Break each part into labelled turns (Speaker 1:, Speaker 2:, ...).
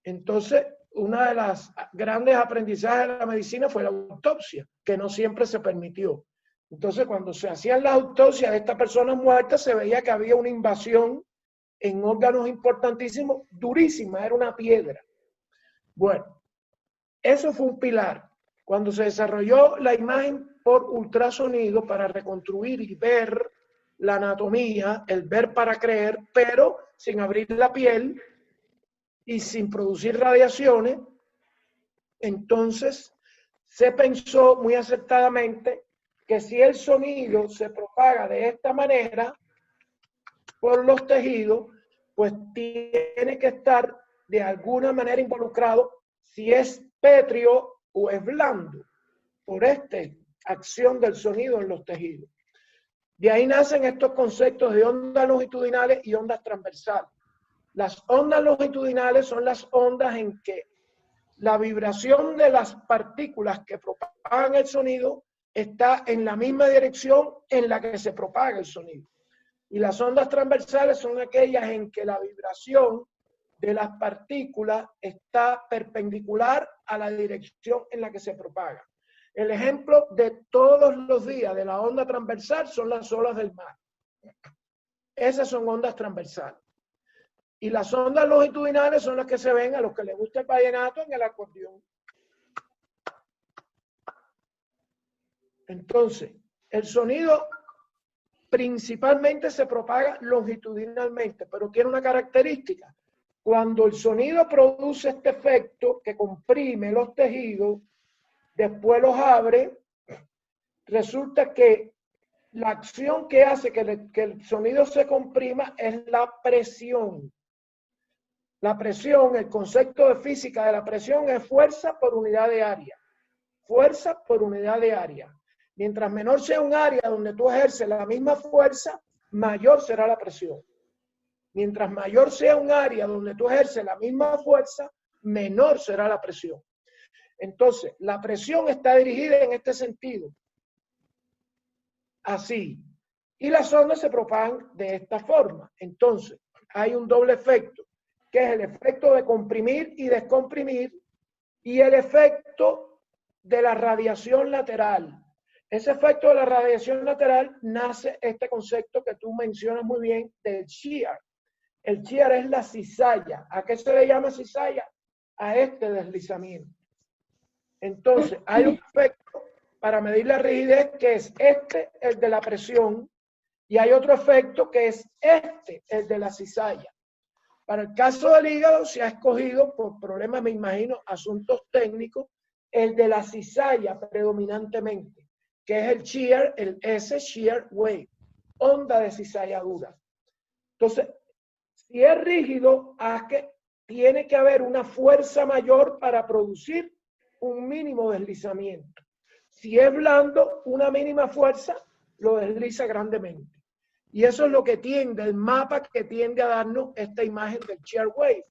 Speaker 1: Entonces, una de las grandes aprendizajes de la medicina fue la autopsia, que no siempre se permitió. Entonces, cuando se hacían las autopsias de estas personas muertas, se veía que había una invasión en órganos importantísimos, durísima, era una piedra. Bueno, eso fue un pilar. Cuando se desarrolló la imagen por ultrasonido para reconstruir y ver la anatomía, el ver para creer, pero sin abrir la piel y sin producir radiaciones, entonces se pensó muy acertadamente que si el sonido se propaga de esta manera por los tejidos, pues tiene que estar de alguna manera involucrado si es pétreo o es blando, por esta acción del sonido en los tejidos. De ahí nacen estos conceptos de ondas longitudinales y ondas transversales. Las ondas longitudinales son las ondas en que la vibración de las partículas que propagan el sonido está en la misma dirección en la que se propaga el sonido. Y las ondas transversales son aquellas en que la vibración de las partículas está perpendicular a la dirección en la que se propaga. El ejemplo de todos los días de la onda transversal son las olas del mar. Esas son ondas transversales. Y las ondas longitudinales son las que se ven a los que les gusta el vallenato en el acordeón. Entonces, el sonido principalmente se propaga longitudinalmente, pero tiene una característica. Cuando el sonido produce este efecto que comprime los tejidos, después los abre, resulta que la acción que hace que el sonido se comprima es la presión. La presión, el concepto de física de la presión es fuerza por unidad de área. Fuerza por unidad de área. Mientras menor sea un área donde tú ejerces la misma fuerza, mayor será la presión. Mientras mayor sea un área donde tú ejerces la misma fuerza, menor será la presión. Entonces, la presión está dirigida en este sentido. Así. Y las ondas se propagan de esta forma. Entonces, hay un doble efecto, que es el efecto de comprimir y descomprimir, y el efecto de la radiación lateral. Ese efecto de la radiación lateral nace este concepto que tú mencionas muy bien del shear. El shear es la cizalla. ¿A qué se le llama cizalla? A este deslizamiento. Entonces, hay un efecto para medir la rigidez que es este, el de la presión, y hay otro efecto que es este, el de la cizalla. Para el caso del hígado se ha escogido, por problemas, me imagino, asuntos técnicos, el de la cizalla predominantemente, que es el shear, el S shear wave, onda de cizalladura. Entonces, si es rígido, tiene que haber una fuerza mayor para producir un mínimo deslizamiento. Si es blando, una mínima fuerza lo desliza grandemente. Y eso es lo que tiende, el mapa que tiende a darnos esta imagen del shear wave.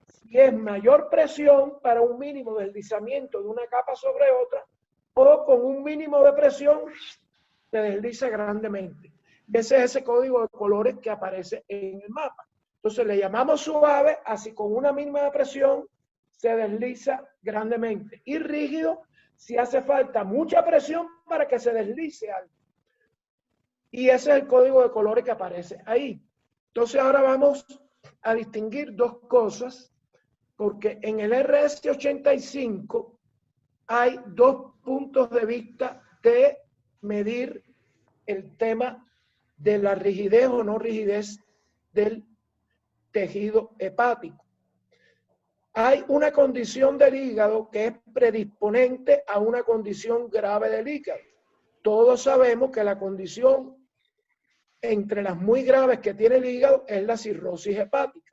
Speaker 1: Si es mayor presión para un mínimo deslizamiento de una capa sobre otra, o con un mínimo de presión, se desliza grandemente. Ese es ese código de colores que aparece en el mapa. Entonces le llamamos suave, así con una mínima presión se desliza grandemente. Y rígido, si hace falta mucha presión para que se deslice algo. Y ese es el código de colores que aparece ahí. Entonces ahora vamos a distinguir dos cosas, porque en el RS85 hay dos puntos de vista de medir el tema de la rigidez o no rigidez del tejido hepático. Hay una condición del hígado que es predisponente a una condición grave del hígado. Todos sabemos que la condición entre las muy graves que tiene el hígado es la cirrosis hepática.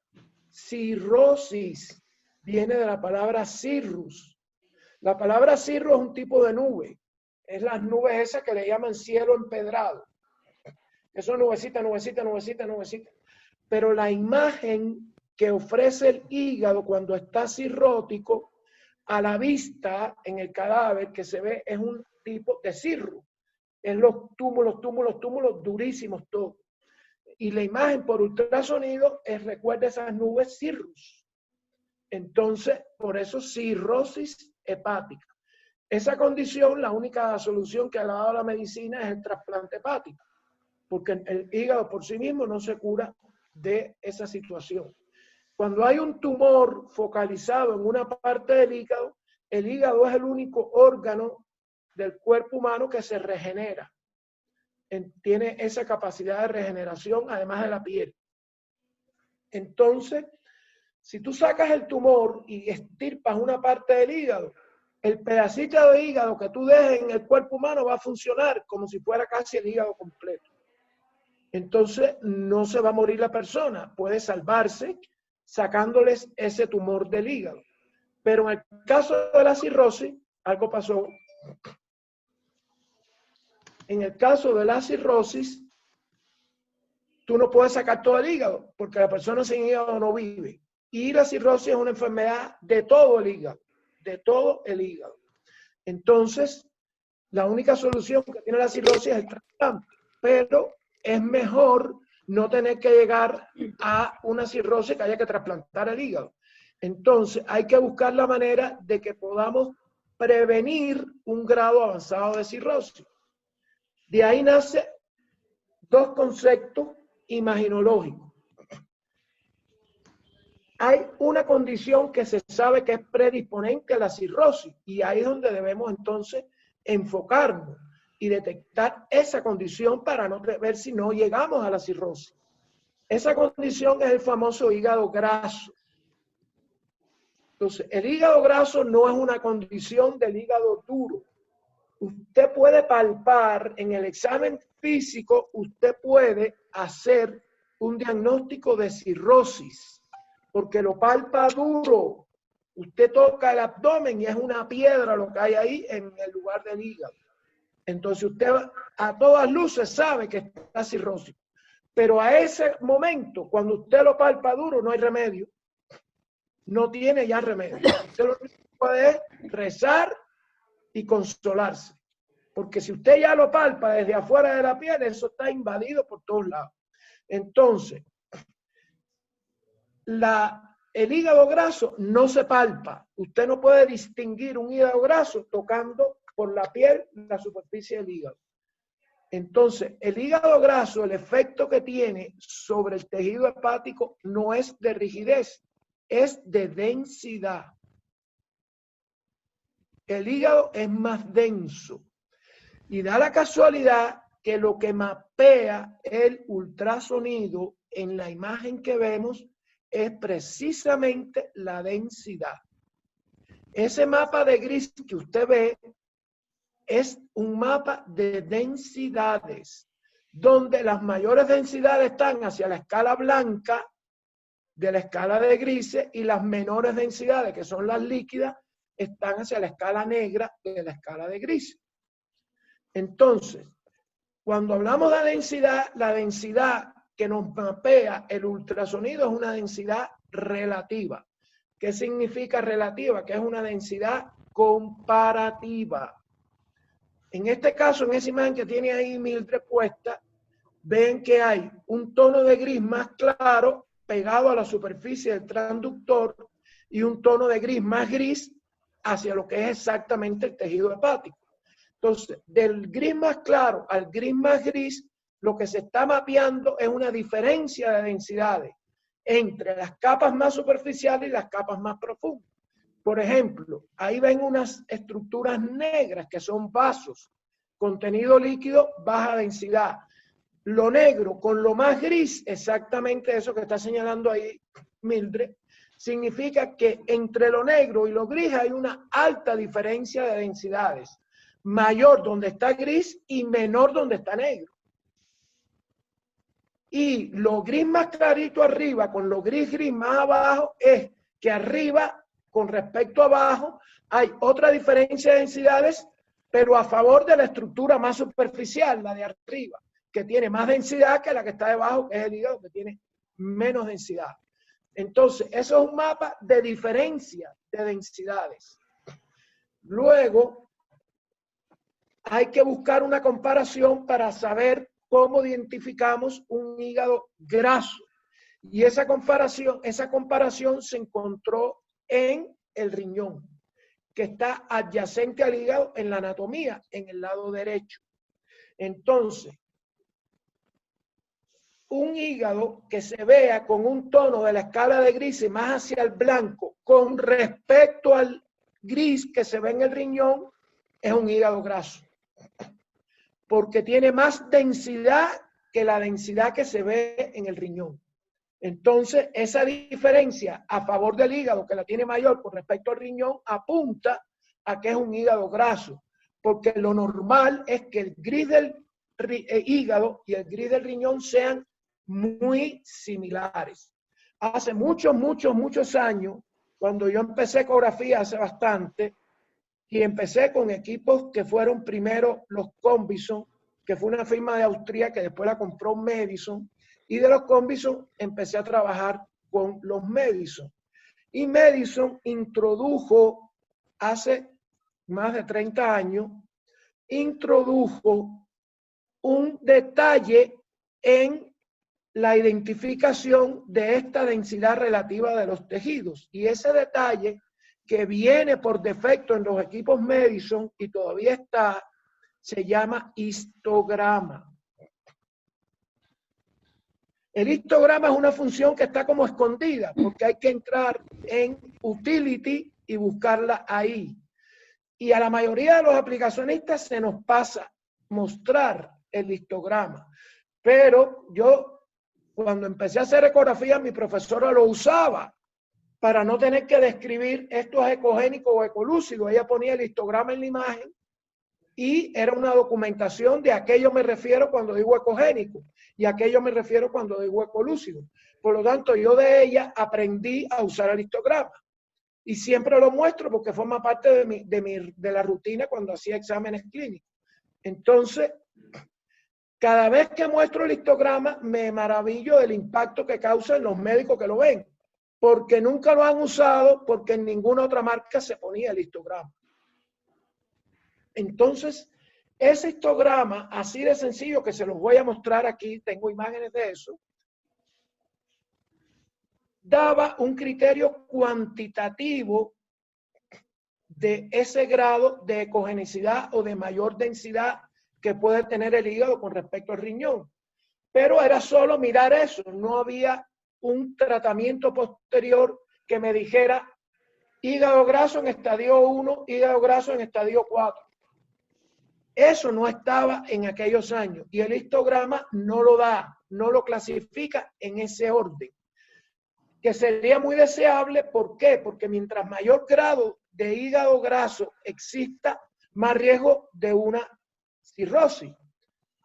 Speaker 1: Cirrosis viene de la palabra cirrus. La palabra cirro es un tipo de nube. Es las nubes esas que le llaman cielo empedrado. Eso es nubecita, nubecita, nubecita, nubecita. Pero la imagen que ofrece el hígado cuando está cirrótico, a la vista en el cadáver que se ve es un tipo de cirro. Es los túmulos, túmulos, túmulos durísimos todos. Y la imagen por ultrasonido es, recuerda esas nubes cirrus. Entonces, por eso cirrosis hepática. Esa condición, la única solución que ha dado la medicina es el trasplante hepático, porque el hígado por sí mismo no se cura de esa situación. Cuando hay un tumor focalizado en una parte del hígado, el hígado es el único órgano del cuerpo humano que se regenera. Tiene esa capacidad de regeneración, además de la piel. Entonces, si tú sacas el tumor y extirpas una parte del hígado, el pedacito de hígado que tú dejes en el cuerpo humano va a funcionar como si fuera casi el hígado completo. Entonces, no se va a morir la persona, puede salvarse sacándoles ese tumor del hígado. Pero en el caso de la cirrosis, algo pasó. En el caso de la cirrosis, tú no puedes sacar todo el hígado, porque la persona sin hígado no vive. Y la cirrosis es una enfermedad de todo el hígado, de todo el hígado. Entonces, la única solución que tiene la cirrosis es el trasplante, pero es mejor no tener que llegar a una cirrosis que haya que trasplantar el hígado. Entonces, hay que buscar la manera de que podamos prevenir un grado avanzado de cirrosis. De ahí nace dos conceptos imaginológicos. Hay una condición que se sabe que es predisponente a la cirrosis y ahí es donde debemos entonces enfocarnos y detectar esa condición para no ver si no llegamos a la cirrosis. Esa condición es el famoso hígado graso. Entonces, el hígado graso no es una condición del hígado duro. Usted puede palpar en el examen físico, usted puede hacer un diagnóstico de cirrosis, porque lo palpa duro. Usted toca el abdomen y es una piedra lo que hay ahí en el lugar del hígado. Entonces usted a todas luces sabe que está cirrosis. Pero a ese momento, cuando usted lo palpa duro, no hay remedio. No tiene ya remedio. Usted lo que puede es rezar y consolarse. Porque si usted ya lo palpa desde afuera de la piel, eso está invadido por todos lados. Entonces, el hígado graso no se palpa. Usted no puede distinguir un hígado graso tocando por la piel la superficie del hígado. Entonces, el hígado graso, el efecto que tiene sobre el tejido hepático no es de rigidez, es de densidad. El hígado es más denso. Y da la casualidad que lo que mapea el ultrasonido en la imagen que vemos es precisamente la densidad. Ese mapa de gris que usted ve es un mapa de densidades, donde las mayores densidades están hacia la escala blanca de la escala de grises y las menores densidades, que son las líquidas, están hacia la escala negra de la escala de grises. Entonces, cuando hablamos de densidad, la densidad que nos mapea el ultrasonido es una densidad relativa. ¿Qué significa relativa? Que es una densidad comparativa. En este caso, en esa imagen que tiene ahí Mildred puesta, ven que hay un tono de gris más claro pegado a la superficie del transductor y un tono de gris más gris hacia lo que es exactamente el tejido hepático. Entonces, del gris más claro al gris más gris, lo que se está mapeando es una diferencia de densidades entre las capas más superficiales y las capas más profundas. Por ejemplo, ahí ven unas estructuras negras que son vasos, contenido líquido, baja densidad. Lo negro con lo más gris, exactamente eso que está señalando ahí Mildred, significa que entre lo negro y lo gris hay una alta diferencia de densidades. Mayor donde está gris y menor donde está negro. Y lo gris más clarito arriba con lo gris más abajo es que arriba con respecto a abajo hay otra diferencia de densidades, pero a favor de la estructura más superficial, la de arriba, que tiene más densidad que la que está debajo, que es el hígado, que tiene menos densidad. Entonces, eso es un mapa de diferencia de densidades. Luego, hay que buscar una comparación para saber cómo identificamos un hígado graso. Y esa comparación se encontró en el riñón, que está adyacente al hígado en la anatomía, en el lado derecho. Entonces, un hígado que se vea con un tono de la escala de grises más hacia el blanco con respecto al gris que se ve en el riñón, es un hígado graso, porque tiene más densidad que la densidad que se ve en el riñón. Entonces, esa diferencia a favor del hígado, que la tiene mayor con respecto al riñón, apunta a que es un hígado graso, porque lo normal es que el gris del hígado y el gris del riñón sean muy similares. Hace muchos años, cuando yo empecé ecografía hace bastante, y empecé con equipos que fueron primero los Combison, que fue una firma de Austria que después la compró Medison, y de los Combison empecé a trabajar con los Medison. Y Medison introdujo, hace más de 30 años, introdujo un detalle en la identificación de esta densidad relativa de los tejidos. Y ese detalle, que viene por defecto en los equipos Medison y todavía está, se llama histograma. El histograma es una función que está como escondida, porque hay que entrar en Utility y buscarla ahí. Y a la mayoría de los aplicacionistas se nos pasa mostrar el histograma. Pero yo, cuando empecé a hacer ecografía, mi profesora lo usaba para no tener que describir esto es ecogénico o ecolúcido. Ella ponía el histograma en la imagen y era una documentación de aquello me refiero cuando digo ecogénico y aquello me refiero cuando digo ecolúcido. Por lo tanto, yo de ella aprendí a usar el histograma y siempre lo muestro porque forma parte de la rutina cuando hacía exámenes clínicos. Entonces, cada vez que muestro el histograma, me maravillo del impacto que causa en los médicos que lo ven, porque nunca lo han usado, porque en ninguna otra marca se ponía el histograma. Entonces, ese histograma, así de sencillo, que se los voy a mostrar aquí, tengo imágenes de eso, daba un criterio cuantitativo de ese grado de ecogenicidad o de mayor densidad que puede tener el hígado con respecto al riñón. Pero era solo mirar eso, no había un tratamiento posterior que me dijera hígado graso en estadio 1, hígado graso en estadio 4. Eso no estaba en aquellos años y el histograma no lo da, no lo clasifica en ese orden. Que sería muy deseable, ¿por qué? Porque mientras mayor grado de hígado graso exista, más riesgo de una cirrosis.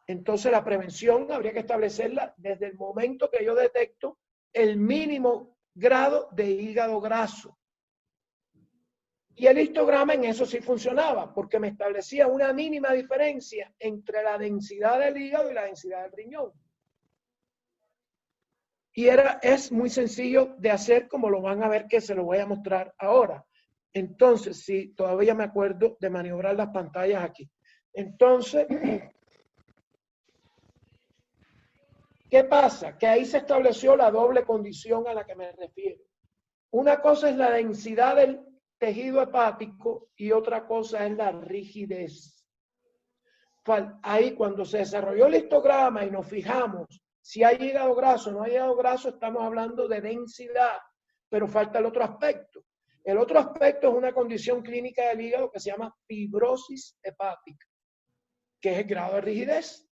Speaker 1: Entonces la prevención habría que establecerla desde el momento que yo detecto el mínimo grado de hígado graso. Y el histograma en eso sí funcionaba, porque me establecía una mínima diferencia entre la densidad del hígado y la densidad del riñón. Y es muy sencillo de hacer, como lo van a ver que se lo voy a mostrar ahora. Entonces, sí, todavía me acuerdo de maniobrar las pantallas aquí. Entonces, ¿qué pasa? Que ahí se estableció la doble condición a la que me refiero. Una cosa es la densidad del tejido hepático y otra cosa es la rigidez. Ahí cuando se desarrolló el histograma y nos fijamos si hay hígado graso o no hay hígado graso, estamos hablando de densidad, pero falta el otro aspecto. El otro aspecto es una condición clínica del hígado que se llama fibrosis hepática, que es el grado de rigidez.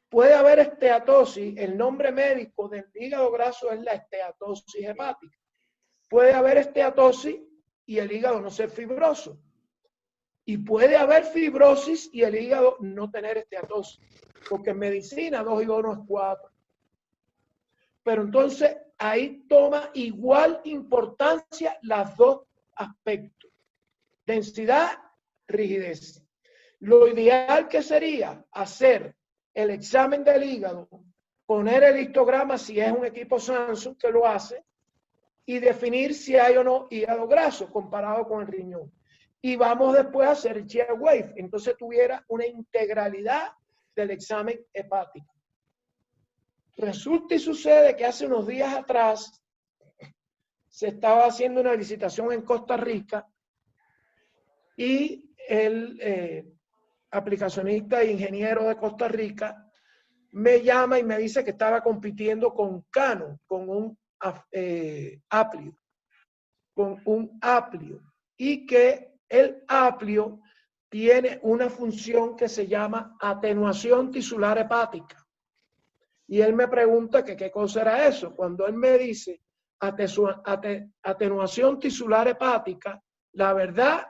Speaker 1: Puede haber esteatosis, el nombre médico del hígado graso es la esteatosis hepática. Puede haber esteatosis y el hígado no ser fibroso. Y puede haber fibrosis y el hígado no tener esteatosis. Porque en medicina 2 y 2 no es 4. Pero entonces ahí toma igual importancia los dos aspectos. Densidad, rigidez. Lo ideal que sería hacer el examen del hígado, poner el histograma si es un equipo Samsung que lo hace y definir si hay o no hígado graso comparado con el riñón. Y vamos después a hacer el shear wave. Entonces tuviera una integralidad del examen hepático. Resulta y sucede que hace unos días atrás se estaba haciendo una licitación en Costa Rica y el aplicacionista e ingeniero de Costa Rica me llama y me dice que estaba compitiendo con Canon, con un Aplio, y que el Aplio tiene una función que se llama atenuación tisular hepática. Y él me pregunta que qué cosa era eso. Cuando él me dice atenuación tisular hepática, la verdad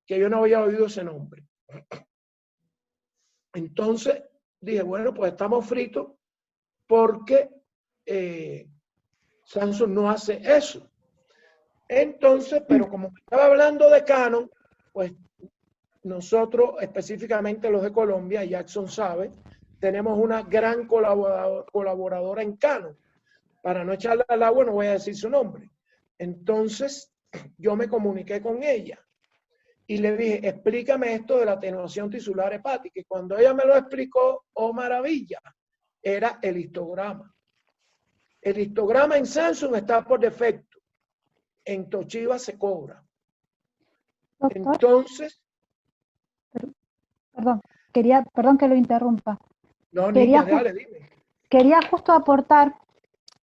Speaker 1: que yo no había oído ese nombre. Entonces dije, bueno, pues estamos fritos porque Samsung no hace eso. Entonces, pero como estaba hablando de Canon, pues nosotros, específicamente los de Colombia, Jackson sabe, tenemos una gran colaboradora en Canon. Para no echarle al agua, no voy a decir su nombre. Entonces, yo me comuniqué con ella y le dije, explícame esto de la atenuación tisular hepática. Y cuando ella me lo explicó, oh maravilla, era el histograma. El histograma en Samsung está por defecto. En Toshiba se cobra.
Speaker 2: Doctor,
Speaker 1: Entonces...
Speaker 2: perdón que lo interrumpa.
Speaker 1: No, niña, dale, dime.
Speaker 2: Quería justo aportar,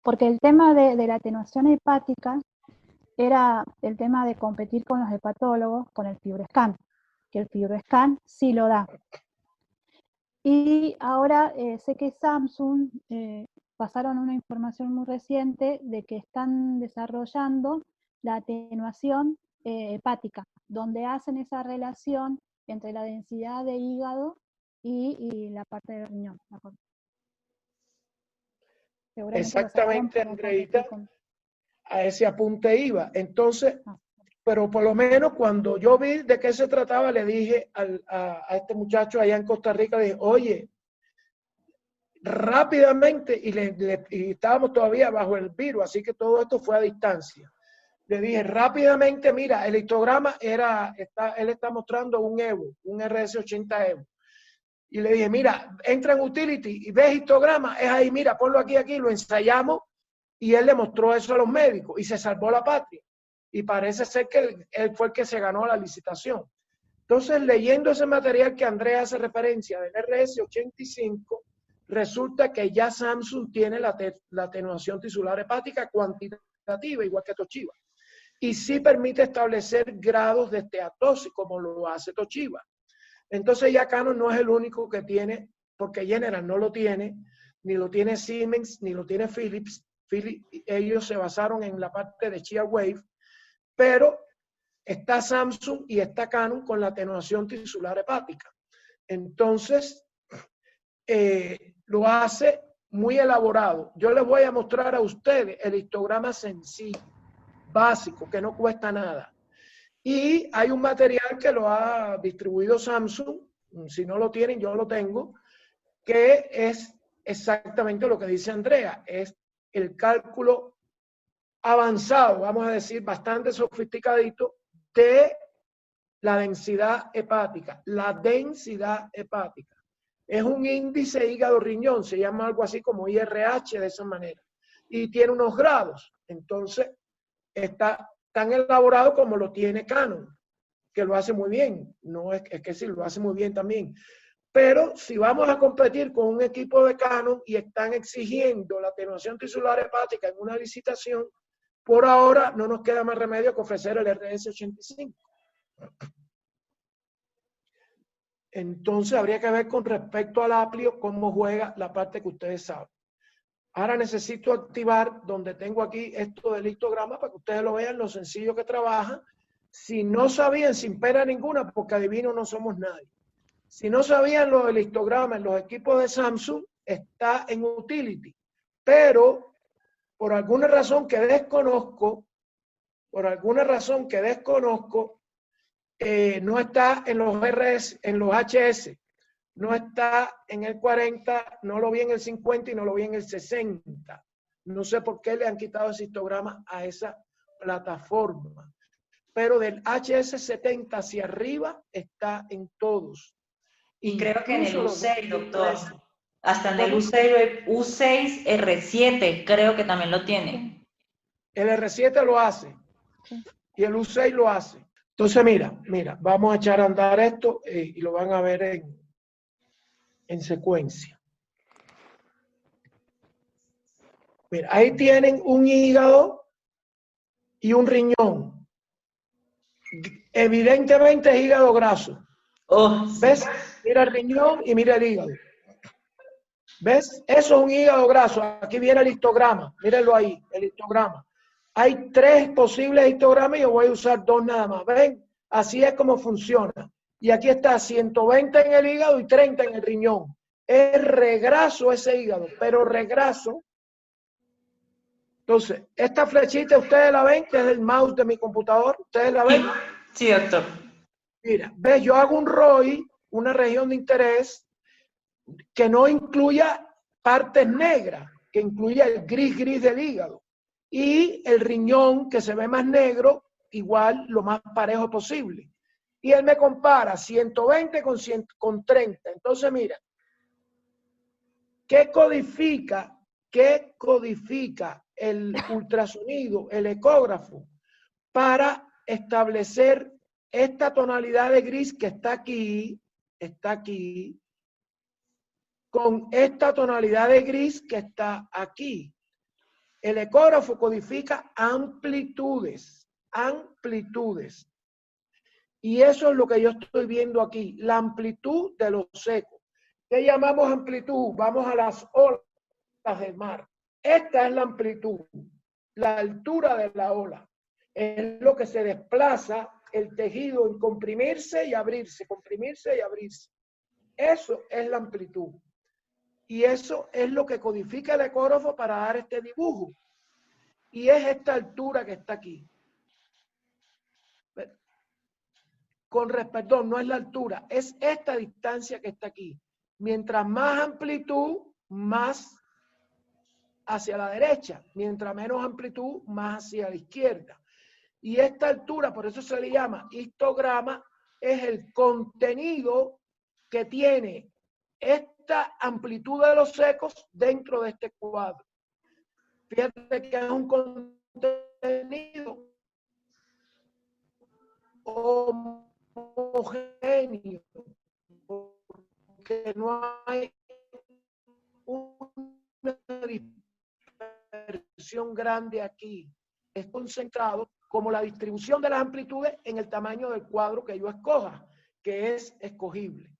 Speaker 2: porque el tema de la atenuación hepática era el tema de competir con los hepatólogos con el FibroScan, que el FibroScan sí lo da. Y ahora sé que Samsung pasaron una información muy reciente de que están desarrollando la atenuación hepática, donde hacen esa relación entre la densidad de hígado y la parte del riñón.
Speaker 1: Exactamente, Andreita, a ese apunte iba. Entonces, pero por lo menos cuando yo vi de qué se trataba, le dije a este muchacho allá en Costa Rica, le dije, oye, rápidamente, y estábamos todavía bajo el virus, así que todo esto fue a distancia. Le dije rápidamente, mira, el histograma él está mostrando un Evo, un RS80 Evo. Y le dije, mira, entra en Utility y ves histograma, es ahí, mira, ponlo aquí, lo ensayamos, y él le mostró eso a los médicos y se salvó la patria. Y parece ser que él fue el que se ganó la licitación. Entonces, leyendo ese material que Andrea hace referencia del RS85, resulta que ya Samsung tiene la atenuación tisular hepática cuantitativa, igual que Toshiba. Y sí permite establecer grados de esteatosis, como lo hace Toshiba. Entonces ya Canon no es el único que tiene, porque General no lo tiene, ni lo tiene Siemens, ni lo tiene Philips. Ellos se basaron en la parte de shear wave, pero está Samsung y está Canon con la atenuación tisular hepática. Entonces, lo hace muy elaborado. Yo les voy a mostrar a ustedes el histograma sencillo, básico, que no cuesta nada. Y hay un material que lo ha distribuido Samsung, si no lo tienen, yo lo tengo, que es exactamente lo que dice Andrea, es el cálculo avanzado, vamos a decir, bastante sofisticadito, de la densidad hepática. La densidad hepática es un índice hígado-riñón, se llama algo así como IRH de esa manera, y tiene unos grados. Entonces, está tan elaborado como lo tiene Canon, que lo hace muy bien. No es que sí, lo hace muy bien también. Pero si vamos a competir con un equipo de Canon y están exigiendo la atenuación tisular hepática en una licitación, por ahora no nos queda más remedio que ofrecer el RS85. Entonces habría que ver con respecto al Aplio cómo juega la parte que ustedes saben. Ahora necesito activar donde tengo aquí esto del histograma para que ustedes lo vean, lo sencillo que trabaja. Si no sabían, sin pena ninguna, porque adivinos no somos nadie. Si no sabían lo del histograma en los equipos de Samsung, está en Utility. Pero, por alguna razón que desconozco, no está en los RS, en los HS. No está en el 40, no lo vi en el 50 y no lo vi en el 60. No sé por qué le han quitado ese histograma a esa plataforma. Pero del HS70 hacia arriba está en todos.
Speaker 3: Y creo que en el U6, doctor. Hasta en el U6, R7, creo que también lo tiene.
Speaker 1: El R7 lo hace.
Speaker 2: Sí.
Speaker 1: Y el U6 lo hace. Entonces, mira, vamos a echar a andar esto y lo van a ver en secuencia. Mira, ahí tienen un hígado y un riñón. Evidentemente es hígado graso.
Speaker 3: Oh,
Speaker 1: ¿Ves? Mira el riñón y mira el hígado. ¿Ves? Eso es un hígado graso. Aquí viene el histograma. Mírenlo ahí, el histograma. Hay 3 posibles histogramas y yo voy a usar 2 nada más. ¿Ven? Así es como funciona. Y aquí está 120 en el hígado y 30 en el riñón. Es regraso ese hígado, pero regraso. Entonces, esta flechita ustedes la ven, que es el mouse de mi computador. ¿Ustedes la ven?
Speaker 3: sí, doctor.
Speaker 1: Mira, ¿ves? Yo hago un ROI, una región de interés, que no incluya partes negras, que incluya el gris del hígado. Y el riñón, que se ve más negro, igual lo más parejo posible. Y él me compara 120 con 30. Entonces, mira, ¿qué codifica el ultrasonido, el ecógrafo, para establecer esta tonalidad de gris que está aquí, con esta tonalidad de gris que está aquí? El ecógrafo codifica amplitudes. Y eso es lo que yo estoy viendo aquí, la amplitud de los secos. ¿Qué llamamos amplitud? Vamos a las olas del mar. Esta es la amplitud, la altura de la ola. Es lo que se desplaza el tejido en comprimirse y abrirse, comprimirse y abrirse. Eso es la amplitud. Y eso es lo que codifica el ecógrafo para dar este dibujo. Y es esta altura que está aquí. Perdón, no es la altura, es esta distancia que está aquí. Mientras más amplitud, más hacia la derecha. Mientras menos amplitud, más hacia la izquierda. Y esta altura, por eso se le llama histograma, es el contenido que tiene esta amplitud de los secos dentro de este cuadro. Fíjate que es un contenido homogéneo, porque no hay una dispersión grande aquí. Es concentrado como la distribución de las amplitudes en el tamaño del cuadro que yo escoja, que es escogible.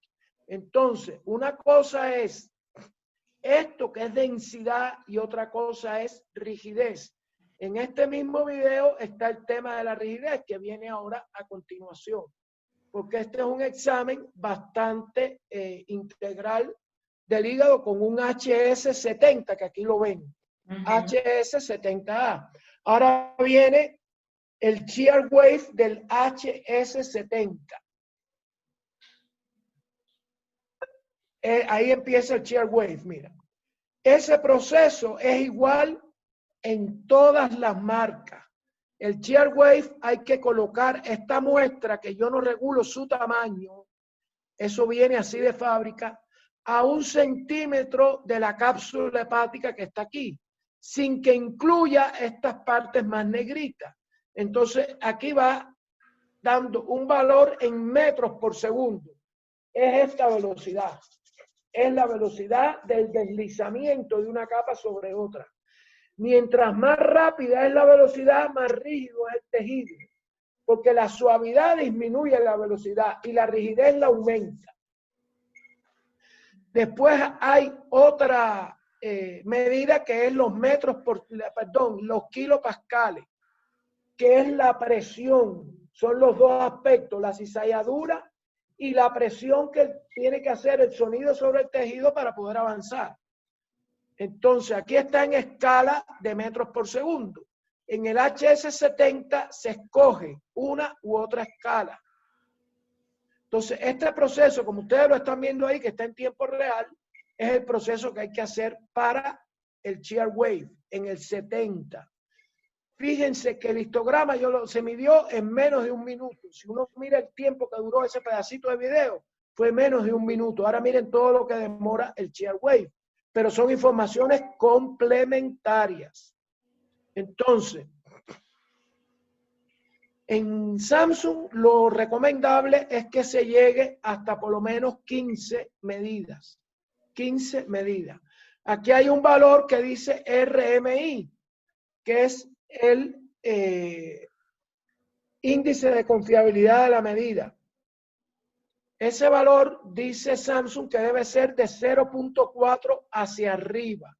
Speaker 1: Entonces, una cosa es esto que es densidad y otra cosa es rigidez. En este mismo video está el tema de la rigidez que viene ahora a continuación, porque este es un examen bastante integral del hígado con un HS70, que aquí lo ven, HS70A. Ahora viene el shear wave del HS70. Ahí empieza el shear wave, mira. Ese proceso es igual en todas las marcas. El shear wave hay que colocar esta muestra que yo no regulo su tamaño, eso viene así de fábrica, a 1 centímetro de la cápsula hepática que está aquí, sin que incluya estas partes más negritas. Entonces aquí va dando un valor en metros por segundo. Es esta velocidad. Es la velocidad del deslizamiento de una capa sobre otra. Mientras más rápida es la velocidad, más rígido es el tejido, porque la suavidad disminuye la velocidad y la rigidez la aumenta. Después hay otra medida que es los los kilopascales, que es la presión. Son los dos aspectos, la cizalladura y la presión que tiene que hacer el sonido sobre el tejido para poder avanzar. Entonces, aquí está en escala de metros por segundo. En el HS70 se escoge una u otra escala. Entonces, este proceso, como ustedes lo están viendo ahí, que está en tiempo real, es el proceso que hay que hacer para el shear wave en el 70. Fíjense que el histograma se midió en menos de 1 minuto. Si uno mira el tiempo que duró ese pedacito de video, fue menos de 1 minuto. Ahora miren todo lo que demora el shear wave. Pero son informaciones complementarias. Entonces, En Samsung lo recomendable es que se llegue hasta por lo menos 15 medidas. 15 medidas. Aquí hay un valor que dice RMI, que es el índice de confiabilidad de la medida. Ese valor dice Samsung que debe ser de 0.4 hacia arriba.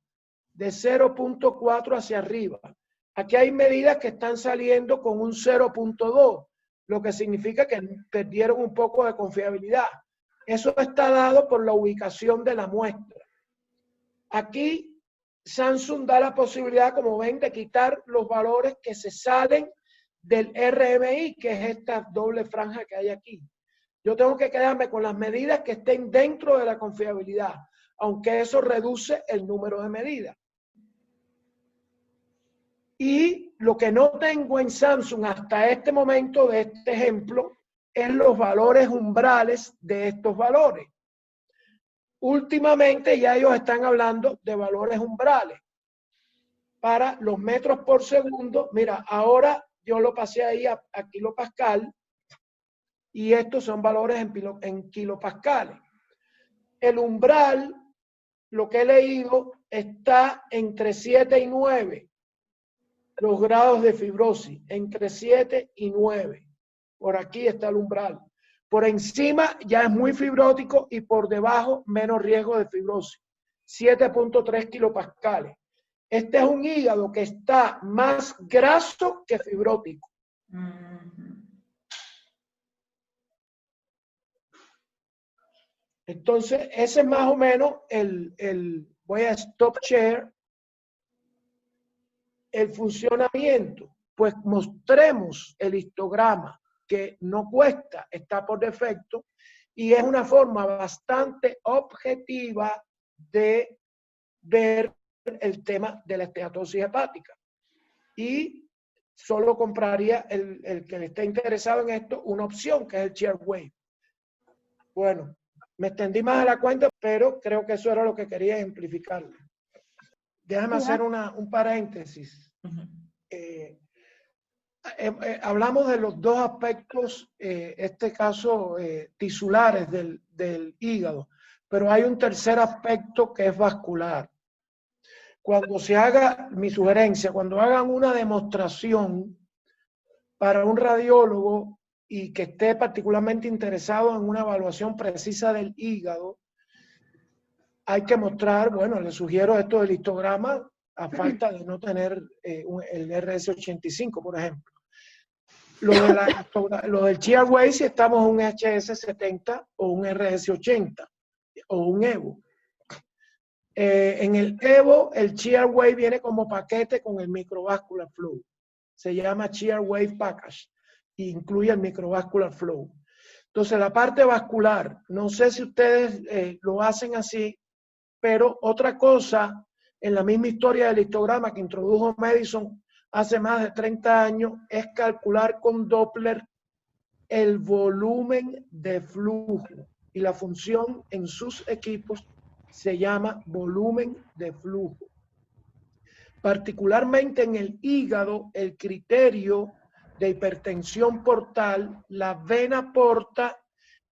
Speaker 1: De 0.4 hacia arriba. Aquí hay medidas que están saliendo con un 0.2, lo que significa que perdieron un poco de confiabilidad. Eso está dado por la ubicación de la muestra. Aquí Samsung da la posibilidad, como ven, de quitar los valores que se salen del RMI, que es esta doble franja que hay aquí. Yo tengo que quedarme con las medidas que estén dentro de la confiabilidad, aunque eso reduce el número de medidas. Y lo que no tengo en Samsung hasta este momento de este ejemplo es los valores umbrales de estos valores. Últimamente ya ellos están hablando de valores umbrales para los metros por segundo. Mira, ahora yo lo pasé ahí a kilopascal y estos son valores en kilopascales. El umbral, lo que he leído, está entre 7 y 9. Los grados de fibrosis, entre 7 y 9. Por aquí está el umbral. Por encima ya es muy fibrótico y por debajo menos riesgo de fibrosis. 7.3 kilopascales. Este es un hígado que está más graso que fibrótico. Entonces, ese es más o menos voy a stop share, el funcionamiento. Pues mostremos el histograma, que no cuesta, está por defecto, y es una forma bastante objetiva de ver el tema de la esteatosis hepática. Y solo compraría el que le esté interesado en esto una opción, que es el Shear Wave. Bueno, me extendí más a la cuenta, pero creo que eso era lo que quería ejemplificar. Déjame hacer un paréntesis. Hablamos de los dos aspectos, este caso, tisulares del hígado, pero hay un tercer aspecto que es vascular. Cuando se haga, mi sugerencia, cuando hagan una demostración para un radiólogo y que esté particularmente interesado en una evaluación precisa del hígado, hay que mostrar, bueno, les sugiero esto del histograma, a falta de no tener el RS85, por ejemplo. Lo del Shear Wave, si estamos en un HS70 o un RS80 o un EVO. En el EVO, el Shear Wave viene como paquete con el microvascular flow. Se llama Shear Wave Package e incluye el microvascular flow. Entonces, la parte vascular, no sé si ustedes lo hacen así, pero otra cosa, en la misma historia del histograma que introdujo Madison hace más de 30 años, es calcular con Doppler el volumen de flujo. Y la función en sus equipos se llama volumen de flujo. Particularmente en el hígado, el criterio de hipertensión portal, la vena porta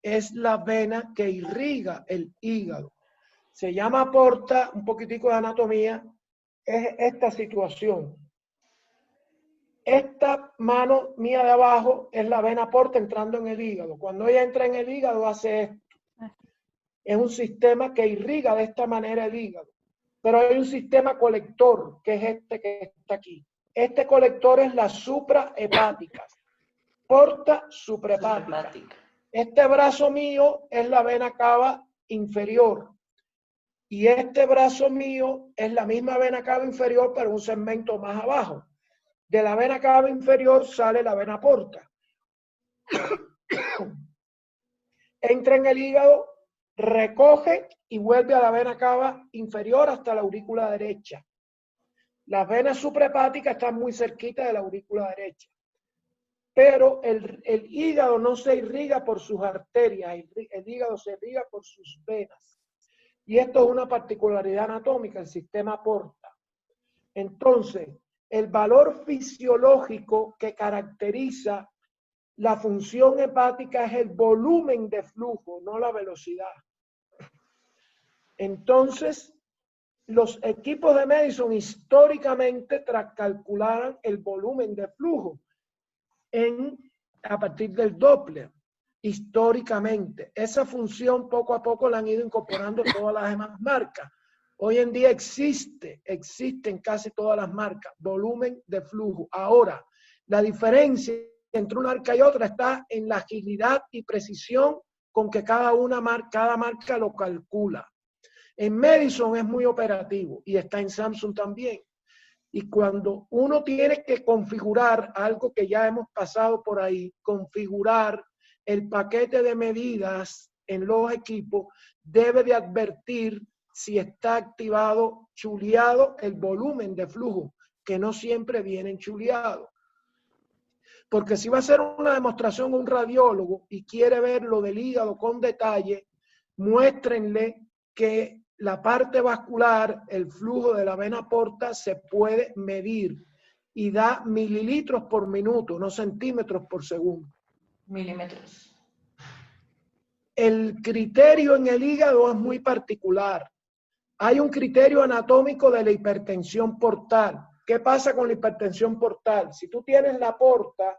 Speaker 1: es la vena que irriga el hígado. Se llama porta, un poquitico de anatomía, es esta situación. Esta mano mía de abajo es la vena porta entrando en el hígado. Cuando ella entra en el hígado hace esto. Es un sistema que irriga de esta manera el hígado. Pero hay un sistema colector, que es este que está aquí. Este colector es la suprahepática. Porta suprahepática. Este brazo mío es la vena cava inferior. Y este brazo mío es la misma vena cava inferior, pero un segmento más abajo. De la vena cava inferior sale la vena porta. Entra en el hígado, recoge y vuelve a la vena cava inferior hasta la aurícula derecha. Las venas suprahepáticas están muy cerquita de la aurícula derecha. Pero el hígado no se irriga por sus arterias, el hígado se irriga por sus venas. Y esto es una particularidad anatómica, el sistema porta. Entonces, el valor fisiológico que caracteriza la función hepática es el volumen de flujo, no la velocidad. Entonces, los equipos de Madison históricamente calculaban el volumen de flujo a partir del Doppler. Históricamente, esa función poco a poco la han ido incorporando todas las demás marcas. Hoy en día existe en casi todas las marcas, volumen de flujo. Ahora, la diferencia entre una marca y otra está en la agilidad y precisión con que cada marca lo calcula. En Madison es muy operativo y está en Samsung también. Y cuando uno tiene que configurar algo que ya hemos pasado por ahí, configurar el paquete de medidas en los equipos, debe de advertir si está activado, chuleado el volumen de flujo, que no siempre vienen chuleados. Porque si va a hacer una demostración un radiólogo y quiere ver lo del hígado con detalle, muéstrenle que la parte vascular, el flujo de la vena porta, se puede medir y da mililitros por minuto, no centímetros por segundo.
Speaker 3: Milímetros.
Speaker 1: El criterio en el hígado es muy particular. Hay un criterio anatómico de la hipertensión portal. ¿Qué pasa con la hipertensión portal? Si tú tienes la porta,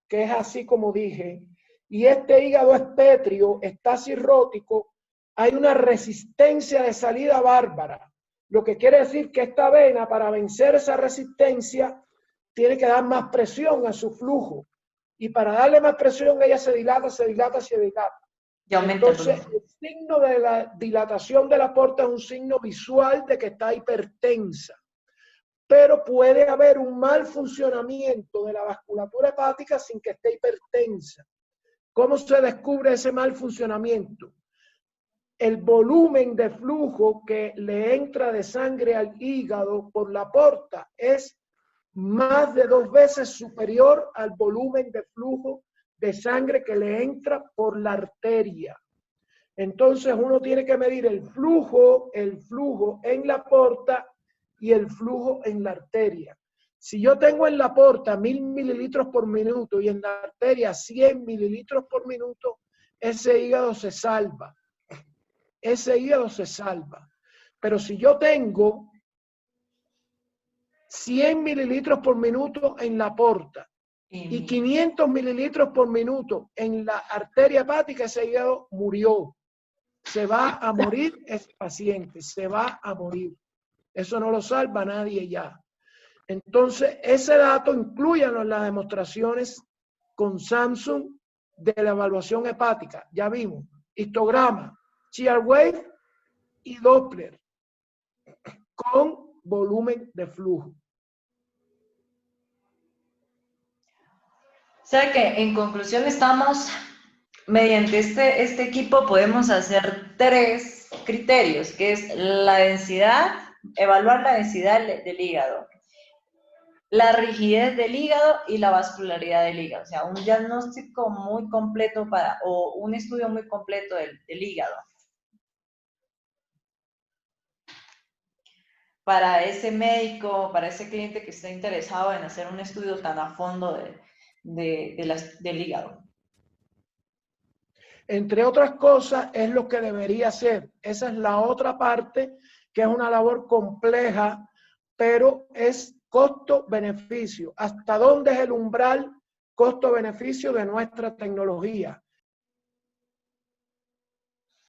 Speaker 1: que es así como dije, y este hígado es pétreo, está cirrótico, hay una resistencia de salida bárbara. Lo que quiere decir que esta vena, para vencer esa resistencia, tiene que dar más presión a su flujo. Y para darle más presión, ella se dilata, se dilata, se dilata.
Speaker 3: Y aumenta.
Speaker 1: Entonces, el signo de la dilatación de la porta es un signo visual de que está hipertensa. Pero puede haber un mal funcionamiento de la vasculatura hepática sin que esté hipertensa. ¿Cómo se descubre ese mal funcionamiento? El volumen de flujo que le entra de sangre al hígado por la porta es más de 2 veces superior al volumen de flujo de sangre que le entra por la arteria. Entonces uno tiene que medir el flujo en la porta y el flujo en la arteria. Si yo tengo en la porta 1000 mililitros por minuto y en la arteria 100 mililitros por minuto, ese hígado se salva. Ese hígado se salva. Pero si yo tengo 100 mililitros por minuto en la porta y 500 mililitros por minuto en la arteria hepática, ese hígado murió. Se va a morir ese paciente, se va a morir. Eso no lo salva nadie ya. Entonces, ese dato inclúyanlo en las demostraciones con Samsung de la evaluación hepática. Ya vimos, histograma, shear wave y Doppler con volumen de flujo.
Speaker 3: O sea que en conclusión estamos, mediante este equipo podemos hacer 3 criterios, que es la densidad, evaluar la densidad del hígado, la rigidez del hígado y la vascularidad del hígado. O sea, un diagnóstico muy completo o un estudio muy completo del hígado. Para ese médico, para ese cliente que está interesado en hacer un estudio tan a fondo del hígado.
Speaker 1: Entre otras cosas, es lo que debería ser. Esa es la otra parte, que es una labor compleja, pero es costo-beneficio. ¿Hasta dónde es el umbral costo-beneficio de nuestra tecnología?